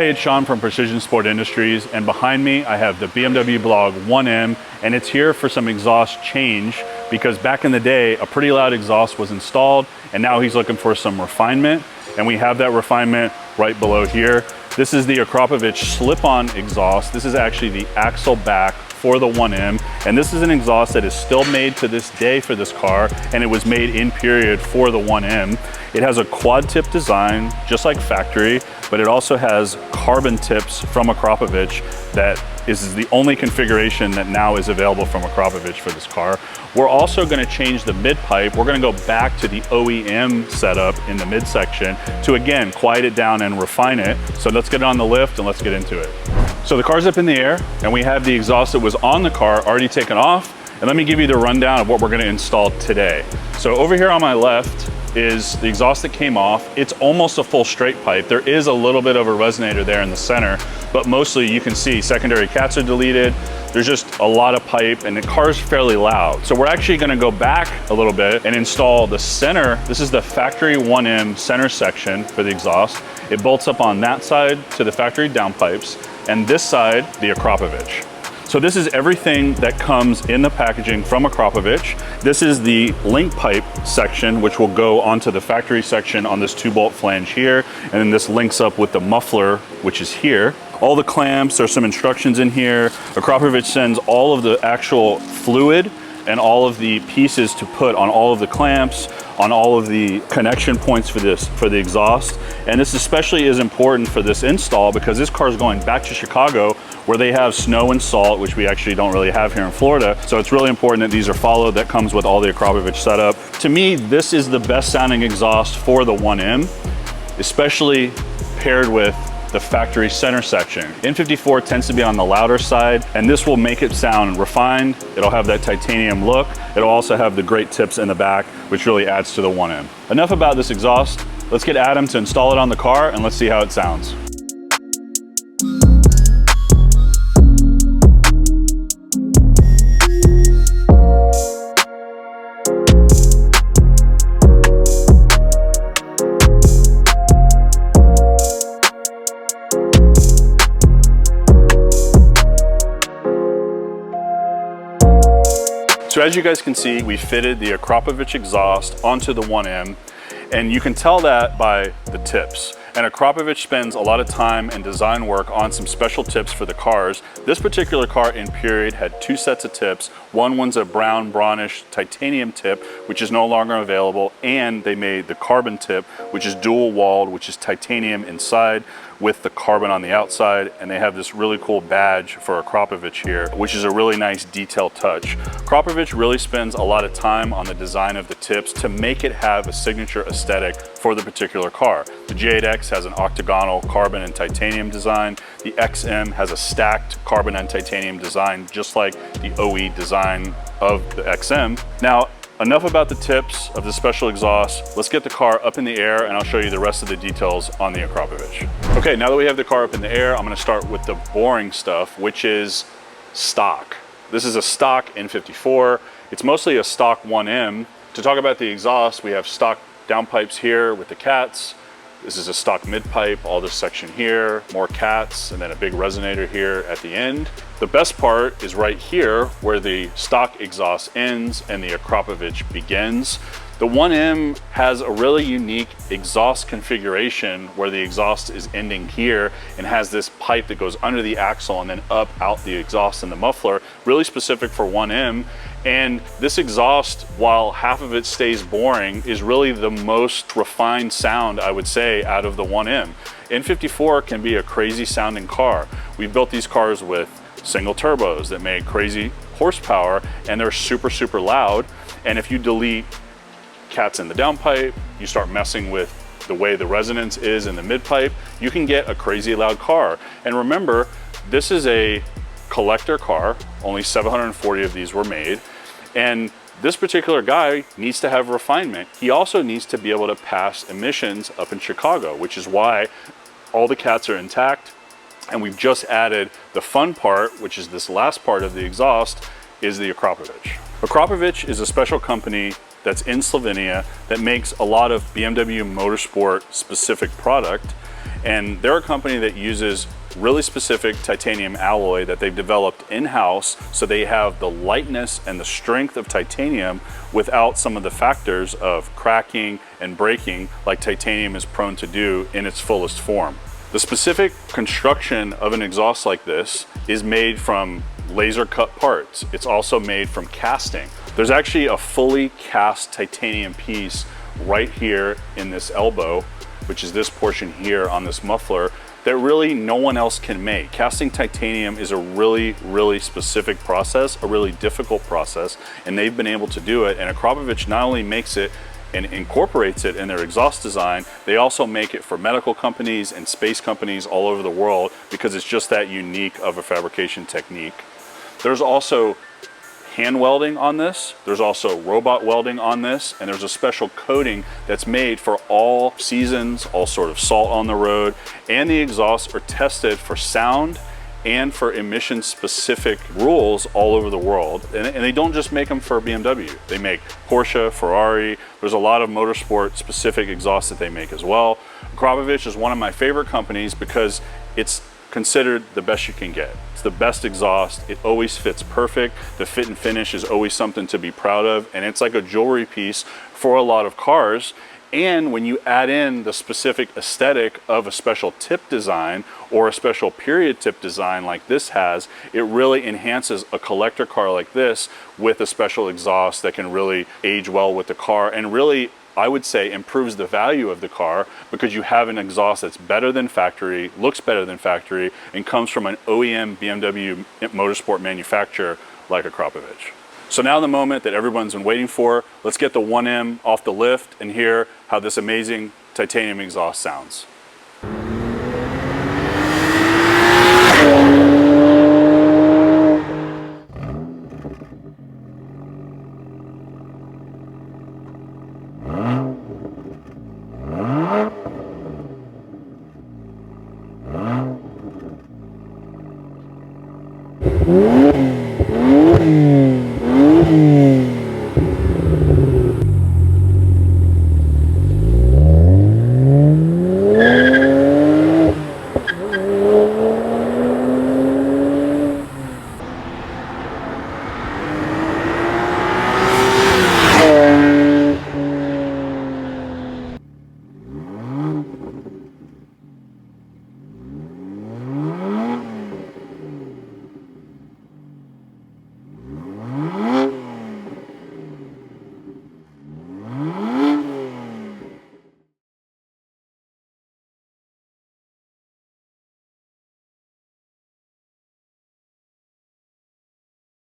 Hey, it's Sean from Precision Sport Industries, and behind me I have the BMW Blog 1M, and it's here for some exhaust change because back in the day a pretty loud exhaust was installed, and now he's looking for some refinement, and we have that refinement right below here. This is the Akrapovic slip-on exhaust. This is actually the axle back for the 1M, and this is an exhaust that is still made to this day for this car, and it was made in period for the 1M. It has a quad tip design, just like factory, but it also has carbon tips from Akrapovic that is the only configuration that now is available from Akrapovic for this car. We're also going to change the mid pipe. We're going to go back to the OEM setup in the midsection to, again, quiet it down and refine it. So let's get it on the lift and let's get into it. So the car's up in the air and we have the exhaust that was on the car already taken off. And let me give you the rundown of what we're going to install today. So over here on my left is the exhaust that came off. It's almost a full straight pipe. There is a little bit of a resonator there in the center, but mostly you can see secondary cats are deleted. There's just a lot of pipe and the car's fairly loud. So we're actually gonna go back a little bit and install the center. This is the factory 1M center section for the exhaust. It bolts up on that side to the factory downpipes, and this side, the Akrapovic. So this is everything that comes in the packaging from Akrapovic. This is the link pipe section, which will go onto the factory section on this 2-bolt flange here. And then this links up with the muffler, which is here. All the clamps, there's some instructions in here. Akrapovic sends all of the actual fluid and all of the pieces to put on all of the clamps, on all of the connection points for the exhaust. And this especially is important for this install because this car is going back to Chicago where they have snow and salt, which we actually don't really have here in Florida. So it's really important that these are followed. That comes with all the Akrapovic setup. To me, this is the best sounding exhaust for the 1M, especially paired with the factory center section. N54 tends to be on the louder side, and this will make it sound refined. It'll have that titanium look. It'll also have the great tips in the back, which really adds to the 1M. Enough about this exhaust. Let's get Adam to install it on the car and let's see how it sounds. So as you guys can see, we fitted the Akrapovic exhaust onto the 1M, and you can tell that by the tips. And Akrapovic spends a lot of time and design work on some special tips for the cars. This particular car in period had 2 sets of tips. One's a brown brownish titanium tip, which is no longer available, and they made the carbon tip, which is dual walled, which is titanium inside with the carbon on the outside, and they have this really cool badge for Akrapovic here, which is a really nice detail touch. Akrapovic really spends a lot of time on the design of the tips to make it have a signature aesthetic for the particular car. The J8X has an octagonal carbon and titanium design. The XM has a stacked carbon and titanium design, just like the OE design of the XM. Now, enough about the tips of the special exhaust. Let's get the car up in the air and I'll show you the rest of the details on the Akrapovic. Okay, now that we have the car up in the air, I'm gonna start with the boring stuff, which is stock. This is a stock N54. It's mostly a stock 1M. To talk about the exhaust, we have stock downpipes here with the cats. This is a stock mid pipe, all this section here, more cats, and then a big resonator here at the end. The best part is right here where the stock exhaust ends and the Akrapovic begins. The 1M has a really unique exhaust configuration where the exhaust is ending here and has this pipe that goes under the axle and then up out the exhaust and the muffler, really specific for 1M. And this exhaust, while half of it stays boring, is really the most refined sound, I would say, out of the 1M. N54 can be a crazy sounding car. We've built these cars with single turbos that make crazy horsepower, and they're super, super loud. And if you delete cats in the downpipe, you start messing with the way the resonance is in the mid pipe, you can get a crazy loud car. And remember, this is a collector car. Only 740 of these were made. And this particular guy needs to have refinement. He also needs to be able to pass emissions up in Chicago, which is why all the cats are intact. And we've just added the fun part, which is this last part of the exhaust, is the Akrapovic. Akrapovic is a special company that's in Slovenia that makes a lot of BMW motorsport specific product. And they're a company that uses really specific titanium alloy that they've developed in-house, so they have the lightness and the strength of titanium without some of the factors of cracking and breaking like titanium is prone to do in its fullest form. The specific construction of an exhaust like this is made from laser cut parts. It's also made from casting. There's actually a fully cast titanium piece right here in this elbow, which is this portion here on this muffler, that really no one else can make. Casting titanium is a really specific process, a really difficult process, and they've been able to do it. And Akrapovic not only makes it and incorporates it in their exhaust design, they also make it for medical companies and space companies all over the world because it's just that unique of a fabrication technique. There's also hand welding on this, there's also robot welding on this, and there's a special coating that's made for all seasons, all sort of salt on the road, and the exhausts are tested for sound and for emission specific rules all over the world. And they don't just make them for BMW. They make Porsche, Ferrari, there's a lot of motorsport specific exhausts that they make as well. Akrapovic is one of my favorite companies because it's considered the best you can get. It's the best exhaust. It always fits perfect. The fit and finish is always something to be proud of, and it's like a jewelry piece for a lot of cars. And when you add in the specific aesthetic of a special tip design or a special period tip design like this has, it really enhances a collector car like this with a special exhaust that can really age well with the car and really, I would say, improves the value of the car because you have an exhaust that's better than factory, looks better than factory, and comes from an OEM BMW motorsport manufacturer like Akrapovic. So now the moment that everyone's been waiting for, let's get the 1M off the lift and hear how this amazing titanium exhaust sounds.